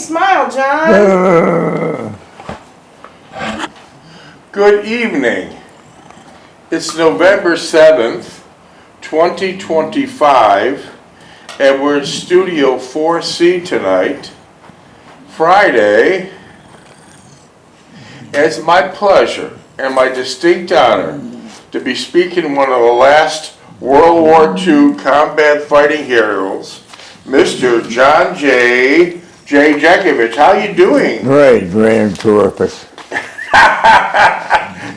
smile, John. Good evening. It's November 7th, 2025, and we're in Studio 4C tonight, Friday. And it's my pleasure and my distinct honor to be speaking one of the last World War II combat fighting heroes, Mr. John J. Jeckovich. How you doing? Great, terrific.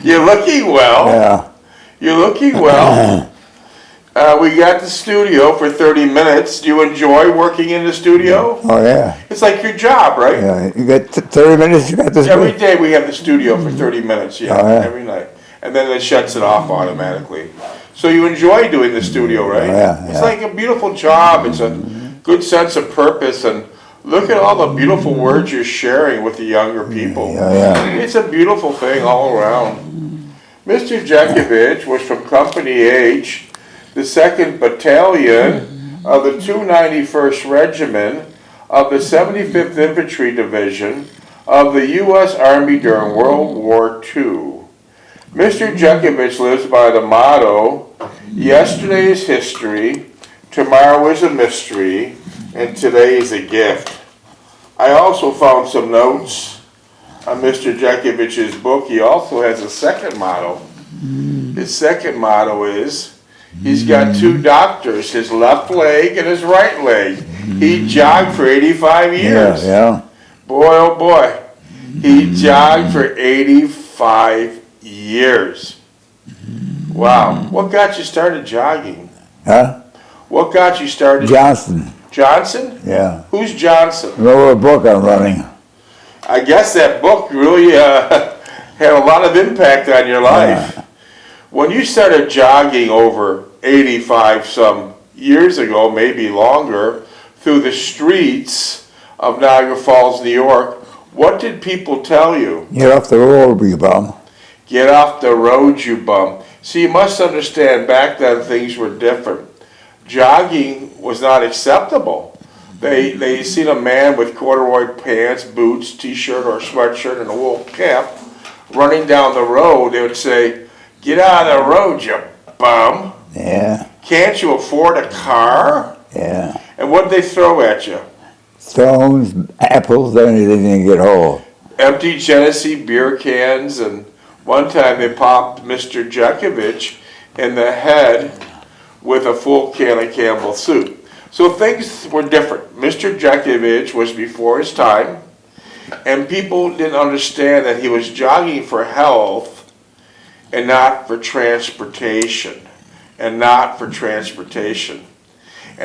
You're looking well. Yeah. You're looking well. We got the studio for 30 minutes. Do you enjoy working in the studio? Oh, yeah. It's like your job, right? Yeah. You got 30 minutes, you got this? Every day we have the studio for 30 minutes, yeah, Oh, yeah. every night. And then it shuts it off automatically. So you enjoy doing the studio, right? Oh, yeah, It's like a beautiful job. It's a good sense of purpose. And look at all the beautiful words you're sharing with the younger people. Yeah. It's a beautiful thing all around. Mr. Jeckovich was from Company H, the 2nd Battalion of the 291st Regiment of the 75th Infantry Division of the U.S. Army during World War II. Mr. Jeckovich lives by the motto, yesterday is history, tomorrow is a mystery, and today is a gift. I also found some notes on Mr. Jeckovich's book. He also has a second motto. His second motto is, he's got two doctors, his left leg and his right leg. He jogged for 85 years. Yeah. Boy, oh boy. He jogged for 85 years. Wow. What got you started jogging? Huh? What got you started? Johnson. Johnson? Yeah. Who's Johnson? Remember a book I'm running? I guess that book really had a lot of impact on your life. Yeah. When you started jogging over 85 some years ago, maybe longer, through the streets of Niagara Falls, New York, what did people tell you? Get off the road, you bum. Get off the road, you bum. See, you must understand, back then things were different. Jogging was not acceptable. They seen a man with corduroy pants, boots, t-shirt or sweatshirt and a wool cap running down the road. They would say, get out of the road, you bum. Yeah. Can't you afford a car? Yeah. And what'd they throw at you? Stones, apples, anything you can get hold. Empty Genesee beer cans, and one time they popped Mr. Jeckovich in the head with a full can of Campbell soup. So things were different. Mr. Jeckovich was before his time, and people didn't understand that he was jogging for health and not for transportation. And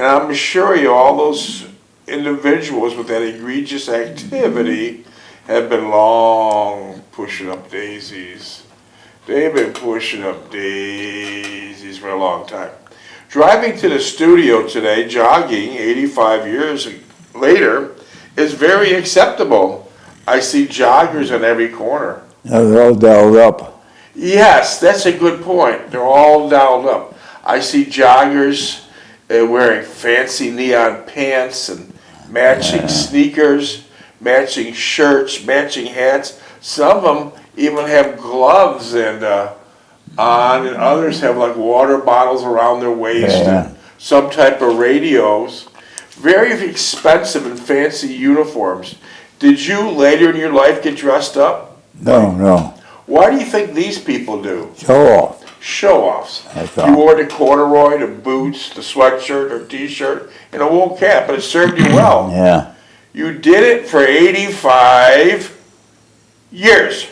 I'm sure you, all those individuals with that egregious activity have been long pushing up daisies. They've been pushing up daisies for a long time. Driving to the studio today, jogging 85 years later, is very acceptable. I see joggers on every corner. They're all dialed up. Yes, that's a good point. They're all dialed up. I see joggers wearing fancy neon pants and matching sneakers, matching shirts, matching hats. Some of them even have gloves and on, and others have like water bottles around their waist and some type of radios. Very expensive and fancy uniforms. Did you later in your life get dressed up? No. Why do you think these people do? Show off. Show-offs. You wore the corduroy, the boots, the sweatshirt or t-shirt, and a wool cap, but it served you well. Yeah. You did it for 85 years.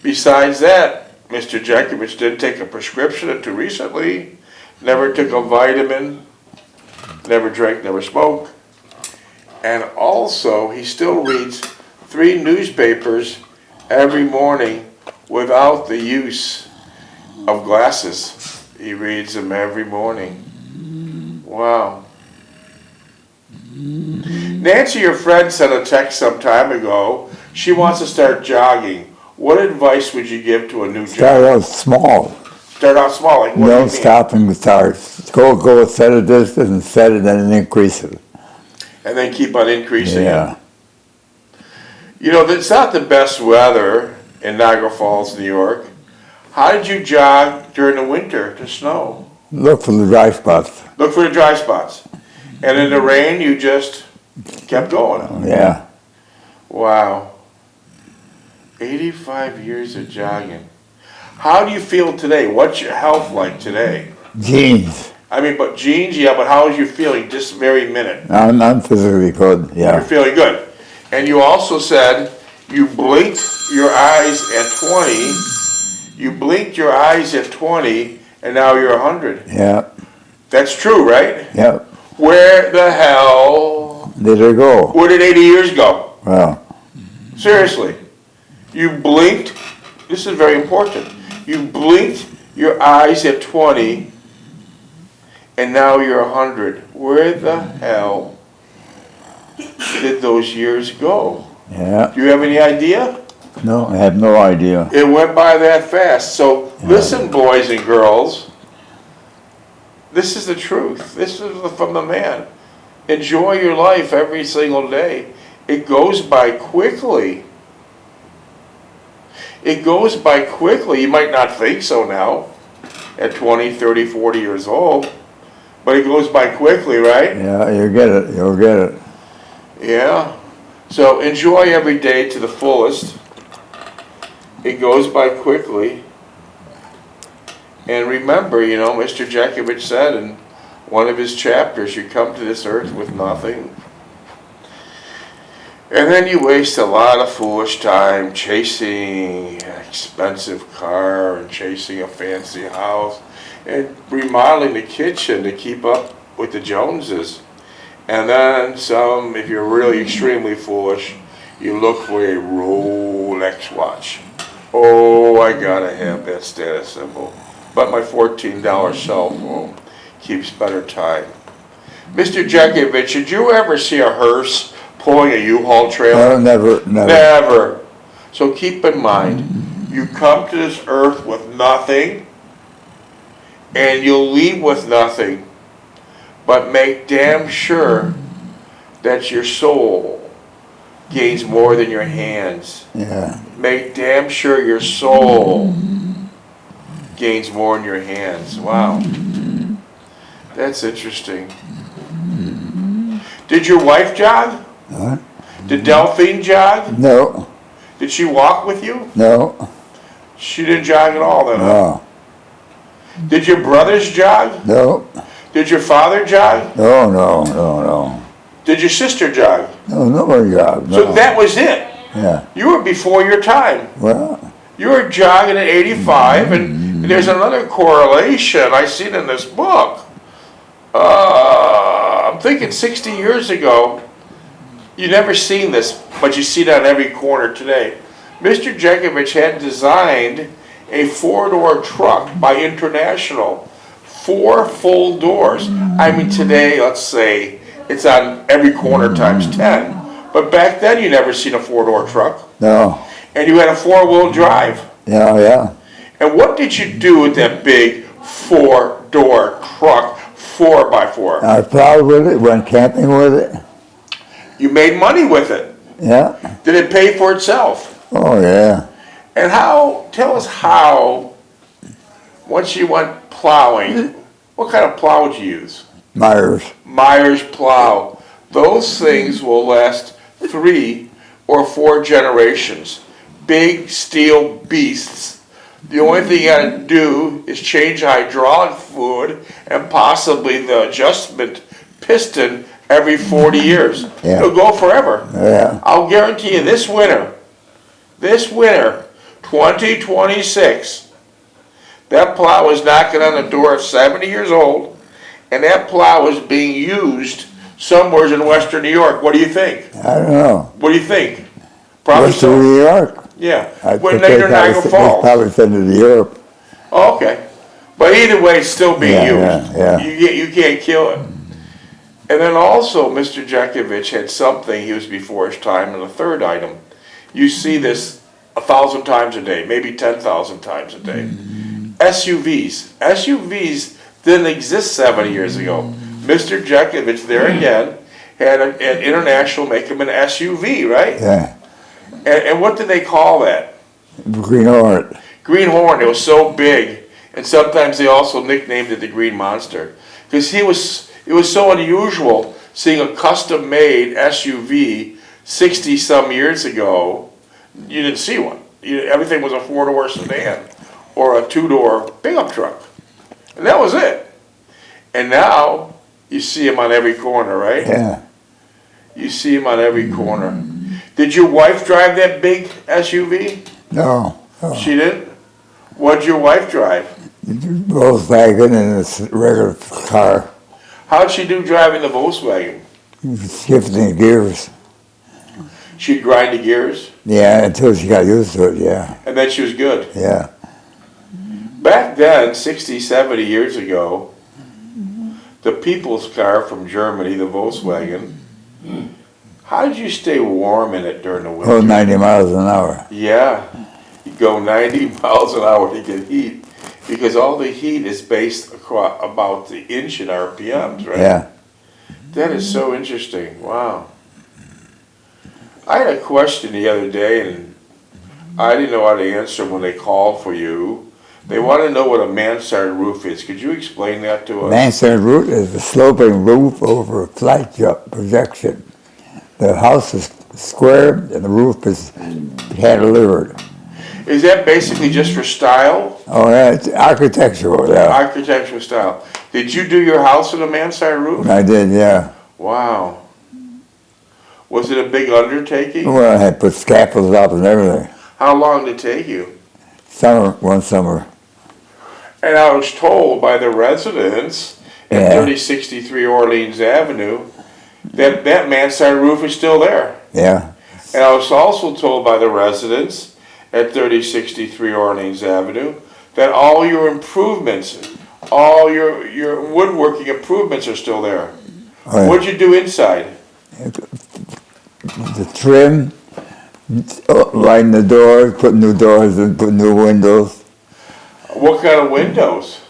Besides that, Mr. Jeckovich didn't take a prescription until recently, never took a vitamin, never drank, never smoked, and also he still reads 3 newspapers every morning without the use of glasses. He reads them every morning. Wow. Nancy, your friend, sent a text some time ago. She wants to start jogging. What advice would you give to a new jogger? Start out small. Start out small. Like what Don't stop and start. Go a set a distance and set it and increase it. and then keep on increasing it. Yeah. You know, it's not the best weather in Niagara Falls, New York. How did you jog during the winter to snow? Look for the dry spots. Look for the dry spots. And in the rain, you just kept going. Yeah. Wow. 85 years of jogging. How do you feel today? What's your health like today? Jeans. I mean, but jeans, yeah, but how is you feeling this very minute? I'm physically good. You're Yeah. feeling good. And you also said you blinked your eyes at 20. You blinked your eyes at 20, and now you're 100. Yeah. That's true, right? Yeah. Where the hell, Did it go? where did 80 years go? Well, Seriously. You blinked, this is very important. You blinked your eyes at 20, and now you're 100. Where the hell did those years go? yeah. Do you have any idea? No, I have no idea. It went by that fast. So listen, boys and girls, this is the truth. This is from the man. Enjoy your life every single day. It goes by quickly. It goes by quickly. You might not think so now at 20, 30, 40 years old, but it goes by quickly, right? Yeah, you'll get it. You'll get it. Yeah. So enjoy every day to the fullest. It goes by quickly. And remember, you know, Mr. Jeckovich said in one of his chapters, you come to this earth with nothing. And then you waste a lot of foolish time chasing an expensive car and chasing a fancy house and remodeling the kitchen to keep up with the Joneses. And then some, if you're really extremely foolish, you look for a Rolex watch. Oh, I gotta have that status symbol. But my $14 cell phone keeps better time. Mr. Jeckovich, did you ever see a hearse pulling a U-Haul trailer? No, never. Never. So keep in mind, you come to this earth with nothing, and you'll leave with nothing. But make damn sure that your soul gains more than your hands. Yeah. Make damn sure your soul gains more in your hands. Wow. That's interesting. Did your wife jog? What? Did Delphine jog? No. Did she walk with you? No. She didn't jog at all then, huh? No. Did your brothers jog? No. Did your father jog? No. No. No. No. Did your sister jog? No. Nobody jogged. No. So that was it. Yeah. You were before your time. Well. You were jogging at 85, and there's another correlation I seen in this book. I'm thinking 60 years ago, you never seen this, but you see it on every corner today. Mr. Jeckovich had designed a four-door truck by International, 4 full doors. I mean, today, let's say, it's on every corner times 10. But back then, you never seen a four-door truck. No. And you had a four-wheel drive. Yeah. Yeah. And what did you do with that big four-door truck, 4x4? I plowed with it. Went camping with it. You made money with it. Yeah. Did it pay for itself? Oh yeah. And how, tell us how, once you went plowing, what kind of plow would you use? Myers. Myers plow. Those things will last 3 or 4 generations. Big steel beasts. The only thing you gotta do is change the hydraulic fluid and possibly the adjustment piston every 40 years. Yeah. It'll go forever. Yeah. I'll guarantee you this winter, 2026, that plow is knocking on the door of 70 years old, and that plow is being used somewhere in western New York. What do you think? I don't know. What do you think? Probably Western so. New York. Yeah. I When think near Niagara Falls. Probably send it to Europe. Oh, okay. But either way, it's still being used. Yeah. You can't kill it. And then also, Mr. Jeckovich had something, he was before his time, and a third item. You see this 1,000 times a day, maybe 10,000 times a day. SUVs. SUVs didn't exist 70 years ago. Mr. Jeckovich, there again, had an International make them an SUV, right? Yeah. And what did they call that? Greenhorn. Greenhorn. It was so big, and sometimes they also nicknamed it the Green Monster, because it was so unusual seeing a custom-made SUV 60-some years ago. You didn't see one. Everything was a four-door sedan or a two-door pickup truck, and that was it. And now you see them on every corner, right? Yeah. You see them on every corner. Did your wife drive that big SUV? No. No. She didn't? What'd your wife drive? Volkswagen and a regular car. How'd she do driving the Volkswagen? Shifting gears. She'd grind the gears, Yeah, until she got used to it, yeah. and then she was good. Yeah. Back then, 60, 70 years ago, the people's car from Germany, the Volkswagen, how did you stay warm in it during the winter? Oh, 90 miles an hour. Yeah, you go 90 miles an hour to get heat, because all the heat is based across about the inch in RPMs, right? Yeah. That is so interesting. Wow. I had a question the other day, and I didn't know how to answer when they called for you. They want to know what a mansard roof is. Could you explain that to us? Mansard roof is a sloping roof over a flat projection. The house is square and the roof is cantilevered. Is that basically just for style? Oh, yeah, it's architectural, yeah. Architectural style. Did you do your house with a mansard roof? I did, yeah. Wow. Was it a big undertaking? Well, I had put scaffolds up and everything. How long did it take you? One summer. And I was told by the residents at 3063 Orleans Avenue that that mansard roof is still there. Yeah. And I was also told by the residents at 3063 Orleans Avenue that all your improvements, all your woodworking improvements are still there. Oh, yeah. What'd you do inside? The trim, lighting the doors, put new doors and put new windows. What kind of windows?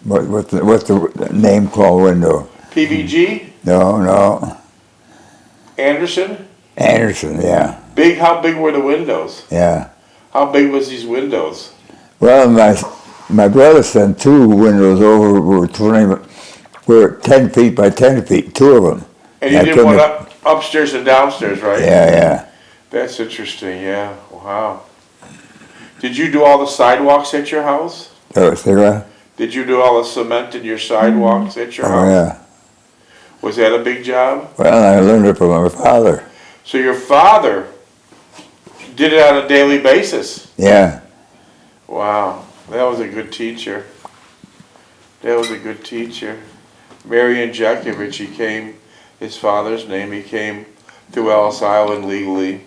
What's the name called window? PVG? No. Anderson? Anderson, yeah. Big? How big were the windows? Yeah. How big was these windows? Well, my brother sent two windows over, were 10 feet by 10 feet, two of them. And you did one upstairs and downstairs, right? Yeah. That's interesting, yeah. Wow. Did you do all the sidewalks at your house? Oh, say what? Did you do all the cement in your sidewalks at your Oh, house? yeah. Was that a big job? Well, I learned it from my father. So your father did it on a daily basis? Yeah. Wow. That was a good teacher. Marion Jeckovich, his father's name, he came to Ellis Island legally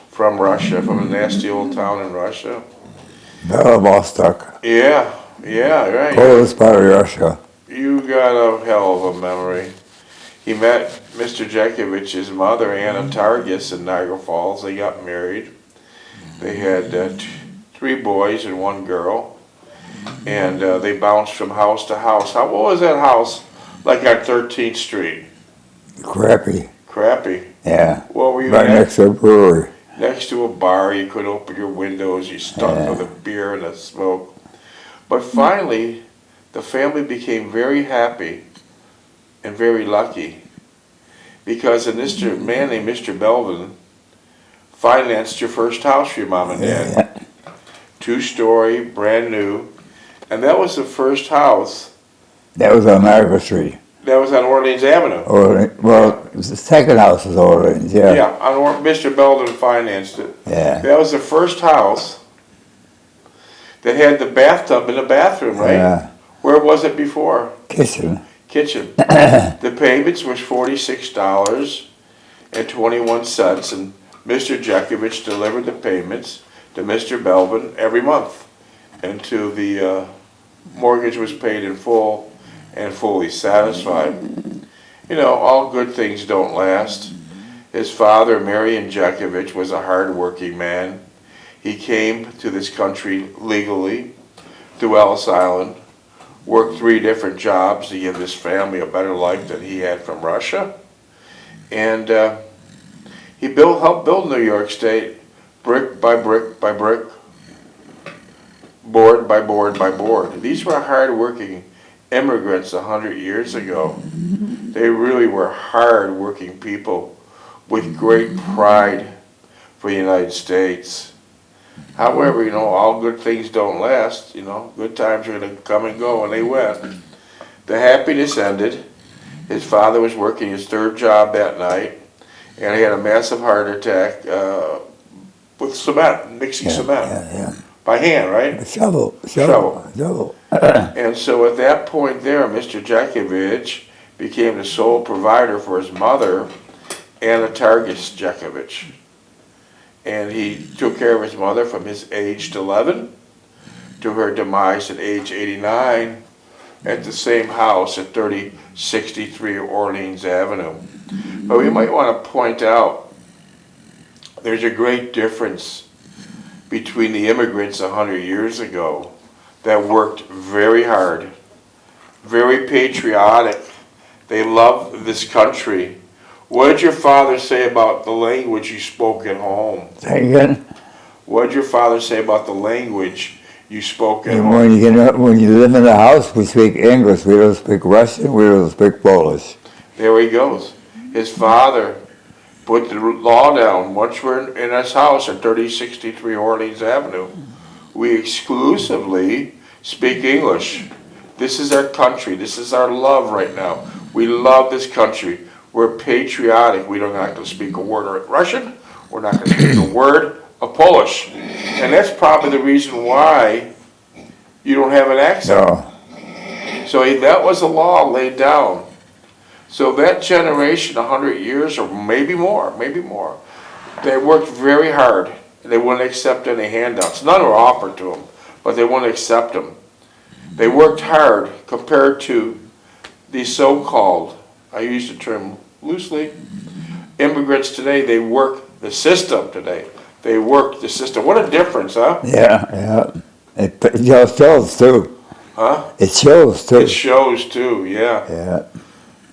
from Russia, from a nasty old town in Russia. Vostok. Yeah, right. Coldest part of Russia. You got a hell of a memory. He met Mr. Jeckovich's mother, Anna Targus, in Niagara Falls. They got married. They had 3 boys and 1 girl. And they bounced from house to house. What was that house like on 13th Street? Crappy. Crappy. Yeah. What were you right next to a brewery. Next to a bar. You couldn't open your windows. You stunk with the beer and the smoke. But finally, the family became very happy and very lucky because a man named Mr. Belvin financed your first house for your mom and dad. 2-story, brand new. And that was the first house. That was on Niagara Street. That was on Orleans Avenue. The second house was Orleans, yeah. Yeah, Mr. Belvin financed it. Yeah. That was the first house that had the bathtub in the bathroom, right? Yeah. Where was it before? Kitchen. The payments was $46.21, and Mr. Jeckovich delivered the payments to Mr. Belvin every month until the mortgage was paid in full and fully satisfied. You know, all good things don't last. His father, Marion Jeckovich, was a hard-working man. He came to this country legally through Ellis Island, worked 3 different jobs to give this family a better life than he had from Russia. And he helped build New York State brick by brick by brick, board by board by board. These were hard-working immigrants 100 years ago. They really were hard-working people with great pride for the United States. However, all good things don't last. Good times are going to come and go, and they went. The happiness ended. His father was working his 3rd job that night, and he had a massive heart attack with cement, mixing cement. By hand, right? Shovel. And so at that point there, Mr. Jeckovich became the sole provider for his mother, Anna Targus Jeckovich. And he took care of his mother from his age 11 to her demise at age 89 at the same house at 3063 Orleans Avenue. But we might want to point out there's a great difference between the immigrants 100 years ago that worked very hard, very patriotic. They loved this country. What did your father say about the language you spoke at home? Say again? What did your father say about the language you spoke at home? When you live in the house, we speak English. We don't speak Russian. We don't speak Polish. There he goes. His father put the law down. Once we're in his house at 3063 Orleans Avenue, we exclusively speak English. This is our country. This is our love right now. We love this country. We're patriotic. We're not going to speak a word of Russian. We're not going to speak a word of Polish. And that's probably the reason why you don't have an accent. No. So that was a law laid down. So that generation, 100 years or maybe more, they worked very hard. They wouldn't accept any handouts. None were offered to them, but they wouldn't accept them. They worked hard compared to the so-called, I use the term loosely, immigrants today. They work the system today. They work the system. What a difference, huh? Yeah. It shows too. Huh? It shows too. It shows too, yeah. Yeah.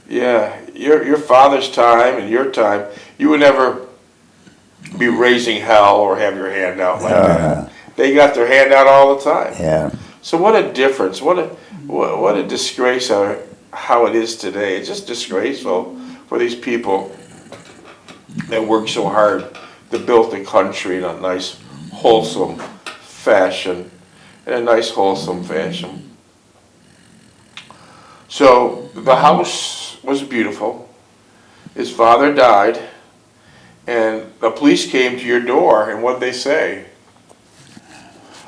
Yeah, your father's time and your time, you would never be raising hell or have your hand out like that. They got their hand out all the time. Yeah. So what a difference! What a disgrace how it is today. It's just disgraceful for these people that work so hard to build the country in a nice, wholesome fashion. So the house was beautiful. His father died, and the police came to your door, and what'd they say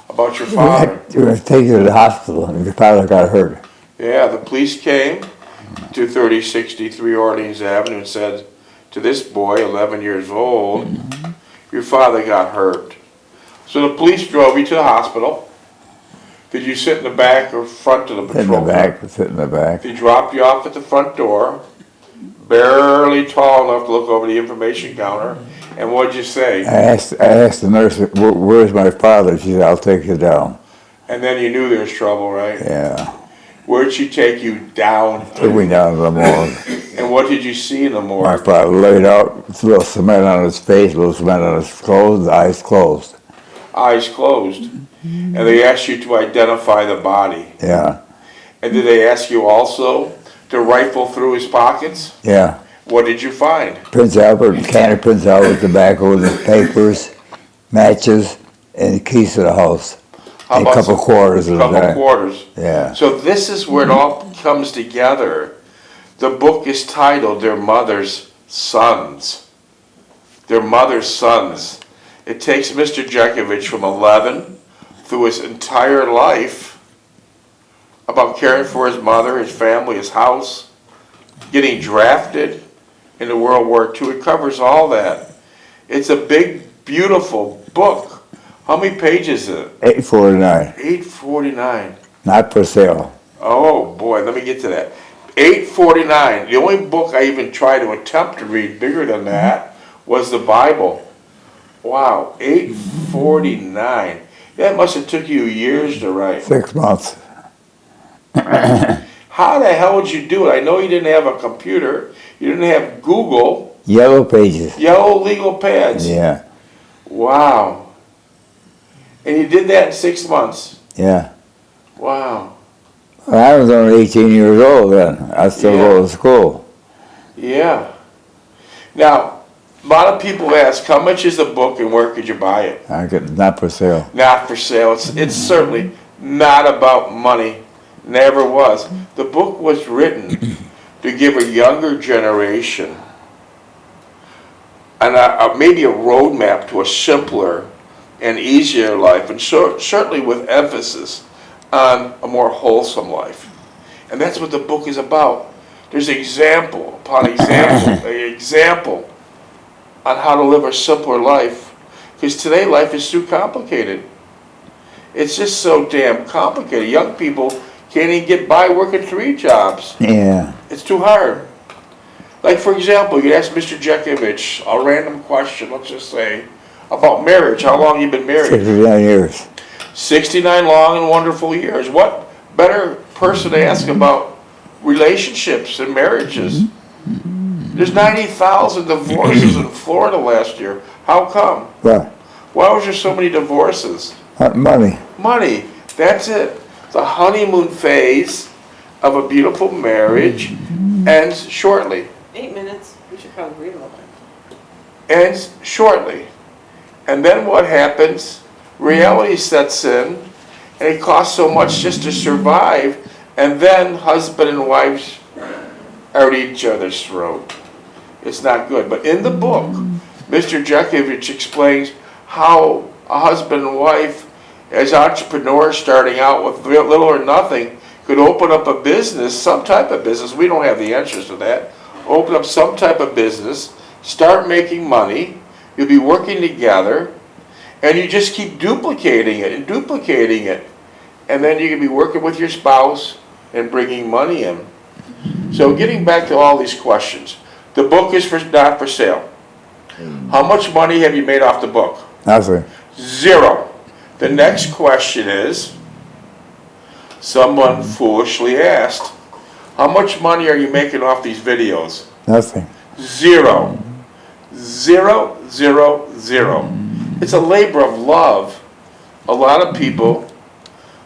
about your father? You were taken to the hospital, and your father got hurt. Yeah, the police came to 3063 Orleans Avenue and said to this boy, 11 years old, your father got hurt. So the police drove you to the hospital. Did you sit in the back or front of the patrol car? Sit in the back. They dropped you off at the front door, barely tall enough to look over the information counter. And what'd you say? I asked the nurse, where's my father? She said, I'll take you down. And then you knew there was trouble, right? Yeah. Where'd she take you down? Took me down to the morgue. And what did you see in the My morgue? father laid out, a little cement on his face, a little cement on his clothes, eyes closed. Eyes closed. And they asked you to identify the body. Yeah. And did they ask you also to rifle through his pockets? Yeah. What did you find? Prince Albert, can of Prince Albert tobacco, the papers, matches, and the keys to the house. And a couple quarters of that. Quarters. Yeah. So this is where it all comes together. The book is titled Their Mother's Sons. Their Mother's Sons. It takes Mr. Jeckovich from 11 through his entire life about caring for his mother, his family, his house, getting drafted into World War II. It covers all that. It's a big, beautiful book. How many pages is it? 849. 849. Not for sale. Oh boy, let me get to that. 849. The only book I even tried to attempt to read bigger than that was the Bible. Wow, 849. That must have took you years to write. 6 months. How the hell would you do it? I know you didn't have a computer. You didn't have Google. Yellow pages. Yellow legal pads. Yeah, Wow. And you did that in 6 months. yeah. Wow. Well, I was only 18 years old then. I still go to school. Yeah. Now, a lot of people ask, how much is the book and where could you buy it? Not for sale. Not for sale. It's certainly not about money. Never was. The book was written to give a younger generation and maybe a roadmap to a simpler and easier life, and certainly with emphasis on a more wholesome life. And that's what the book is about. There's example upon example, an example on how to live a simpler life. Because today life is too complicated. It's just so damn complicated. Young people can't even get by working 3 jobs. Yeah. It's too hard. Like, for example, you ask Mr. Jeckovich a random question, let's just say, about marriage. How long have you been married? 69 years. 69 long and wonderful years. What better person to ask about relationships and marriages? There's 90,000 divorces in Florida last year. How come? Well, Why was there so many divorces? money. Money. That's it. The honeymoon phase of a beautiful marriage ends shortly. 8 minutes. We should probably read a little bit. Ends shortly. And then what happens? Reality sets in, and it costs so much just to survive, and then husband and wives are at each other's throat. It's not good. But in the book, Mr. Jeckovich explains how a husband and wife, as entrepreneurs starting out with little or nothing, could open up a business, some type of business. We don't have the answers to that. Open up some type of business, start making money. You'll be working together, and you just keep duplicating it and duplicating it. And then you can be working with your spouse and bringing money in. So getting back to all these questions, the book is not for sale. How much money have you made off the book? Nothing. 0. The next question is, someone foolishly asked, how much money are you making off these videos? Nothing. 0. 0, 0, 0. It's a labor of love. A lot of people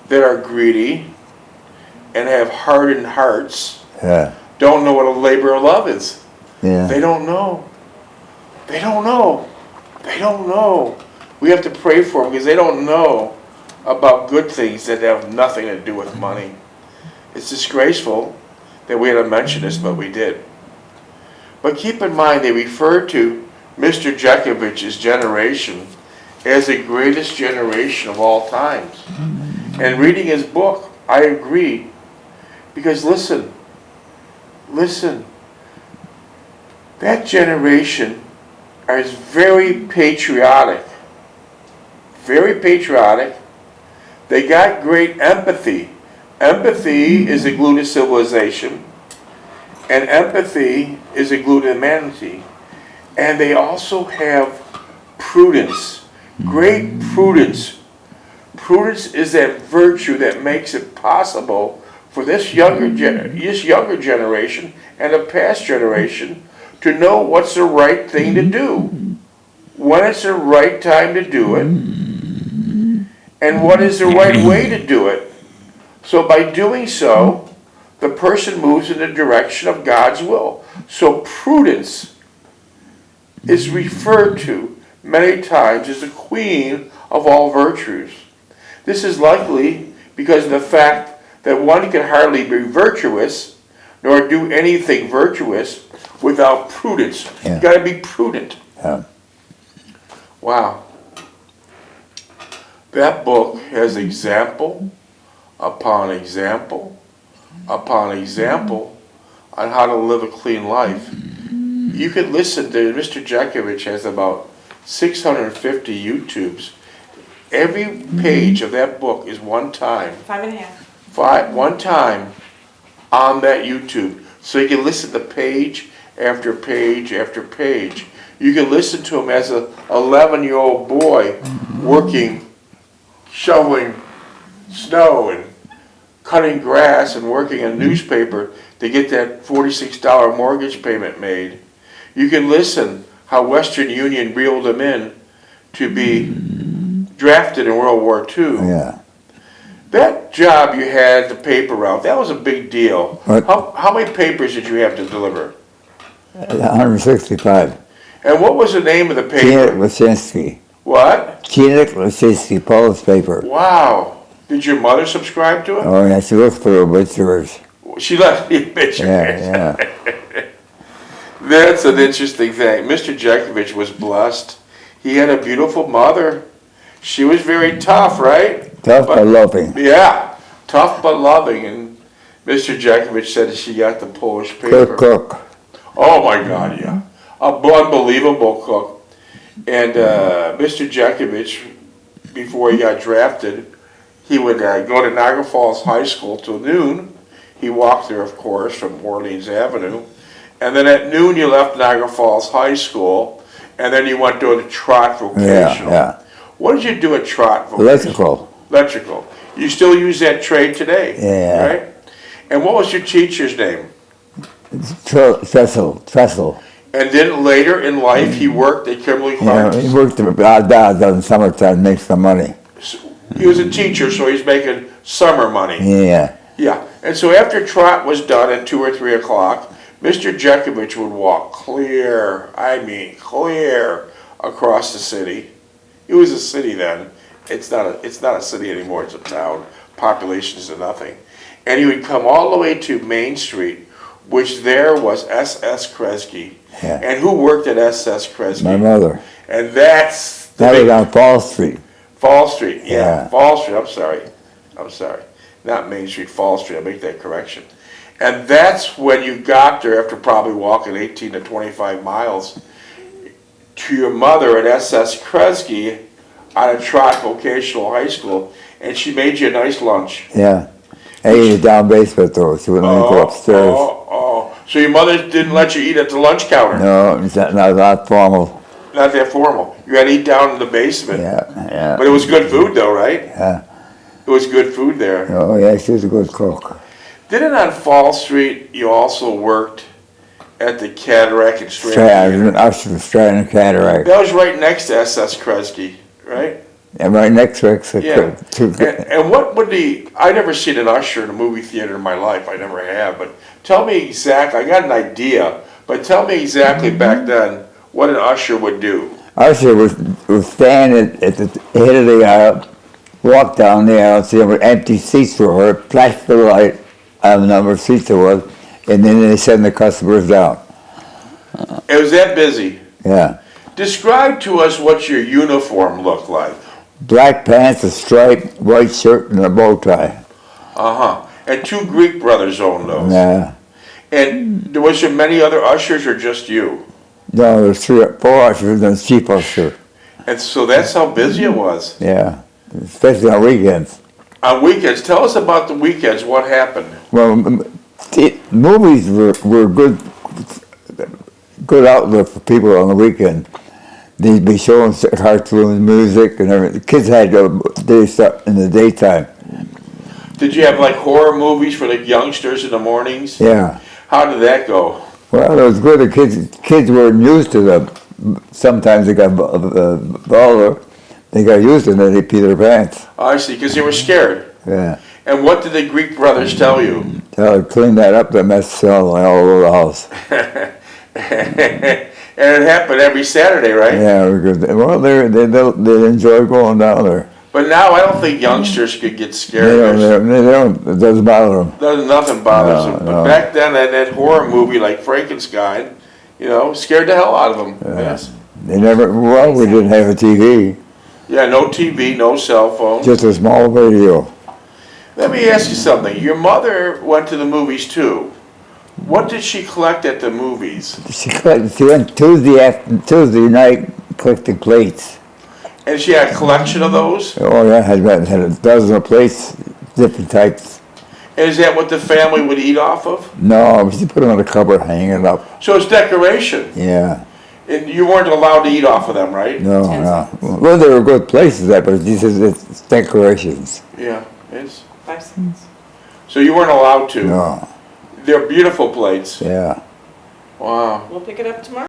that are greedy and have hardened hearts Yeah. don't know what a labor of love is. Yeah. They don't know. They don't know. They don't know. We have to pray for them because they don't know about good things that have nothing to do with money. It's disgraceful that we had to mention this, but we did. But keep in mind, they refer to Mr. Jeckovich's generation as the greatest generation of all times. And reading his book, I agree. Because listen, that generation is very patriotic. Very patriotic. They got great empathy. Empathy is a glue to civilization. And empathy is a glue to humanity. And they also have prudence. Great prudence. Prudence is that virtue that makes it possible for this younger generation and a past generation to know what's the right thing to do, when it's the right time to do it, and what is the right way to do it. So by doing so, the person moves in the direction of God's will. So prudence is referred to many times as the queen of all virtues. This is likely because of the fact that one can hardly be virtuous nor do anything virtuous without prudence. Yeah. You've got to be prudent. Yeah. Wow. That book has example upon example upon example on how to live a clean life. You can listen to, Mr. Jeckovich has about 650 YouTubes. Every page of that book is one time. 5.5. One time on that YouTube. So you can listen to page after page after page. You can listen to him as an 11-year-old boy working, shoveling snow and cutting grass and working in a newspaper to get that $46 mortgage payment made. You can listen how Western Union reeled him in to be drafted in World War II. Yeah. That job you had, the paper route, that was a big deal. What? How many papers did you have to deliver? 165. And what was the name of the Chinik paper? Lasinski. What? Chinik Lasinski, Polish paper. Wow. Did your mother subscribe to it? Oh, yeah, she looked for obituaries. She left the obituaries. Yeah, yeah. That's an interesting thing. Mr. Jeckovich was blessed. He had a beautiful mother. She was very tough, right? Tough but loving. Yeah, tough but loving. And Mr. Jeckovich said that she got the Polish paper. Cook. Oh my God, yeah. Unbelievable cook. And Mr. Jeckovich, before he got drafted, he would go to Niagara Falls High School till noon. He walked there, of course, from Orleans Avenue. And then at noon, you left Niagara Falls High School, and then you went to the Trot Vocational. Yeah. What did you do at Trot Vocational? Electrical. Electrical. You still use that trade today, Yeah. right? And what was your teacher's name? Trestle. And then later in life, he worked at Kimberly Yeah, Clark. he worked odd jobs in the summertime, make some money. He was a teacher, so he's making summer money. Yeah. Yeah. And so after Trot was done at 2 or 3 o'clock, Mr. Jeckovich would walk clear, clear across the city. It was a city then. It's not a city anymore, it's a town. Population is nothing. And he would come all the way to Main Street, which there was S.S. Kresge. Yeah. And who worked at S.S. Kresge? My mother. And that's the That was big- on Fall Street. Fall Street, yeah. Yeah. Fall Street, I'm sorry. Not Main Street, Fall Street, I'll make that correction. And that's when you got there after probably walking 18 to 25 miles to your mother at S.S. Kresge out of Trot Vocational High School, and she made you a nice lunch. Yeah. I ate down basement though. She wouldn't let me go upstairs. So your mother didn't let you eat at the lunch counter? No, it's not formal. Not that formal. You had to eat down in the basement. Yeah. But it was good food though, right? Yeah. It was good food there. Oh yeah, she was a good cook. Didn't on Fall Street you also worked at the Cataract and Strand? I was an usher for Strand and Cataract. That was right next to S.S. Kresge, right? And right next to it. Yeah. And what would I never seen an usher in a movie theater in my life. I never have. But tell me exactly. I got an idea, but tell me exactly back then what an usher would do. Usher was stand at the head of the aisle, walk down the aisle, see where empty seats were, flash the light on the number of seats there was, and then they send the customers down. It was that busy. Yeah. Describe to us what your uniform looked like. Black pants, a striped white shirt, and a bow tie. And 2 Greek brothers owned those. Yeah. And was there many other ushers or just you? No, there's 3 or 4 ushers and a chief usher. And so that's how busy it was. Yeah. Especially on weekends. On weekends, tell us about the weekends. What happened? Well, movies were good outlet for people on the weekend. They'd be showing cartoons, music, and everything. The kids had day stuff in the daytime. Did you have like horror movies for the youngsters in the mornings? Yeah. How did that go? Well, it was good. The kids weren't used to them. Sometimes they got bolder. They got used to it, and they pee their pants. I see, because they were scared. Yeah. And what did the Greek brothers tell you? Tell her clean that up, that mess all over the house. And it happened every Saturday, right? Yeah, because well, they enjoy going down there. But now I don't think youngsters could get They scared. don't. It doesn't bother them. There's nothing bothers them. But No. back then, that horror movie like Frankenstein, scared the hell out of them. Yes. They never. Well, we didn't have a TV. Yeah, no TV, no cell phone. Just a small radio. Let me ask you something. Your mother went to the movies too. What did she collect at the movies? She went Tuesday night collecting plates. And she had a collection of those? Oh yeah, had a dozen of plates, different types. And is that what the family would eat off of? No, she put them in a cupboard, hanging up. So it's decoration. Yeah. And you weren't allowed to eat off of them, right? No. Well, they were good places, but this is it's decorations. Yeah, it's 5 cents. So you weren't allowed to? No, They're beautiful plates. yeah. Wow. We'll pick it up tomorrow.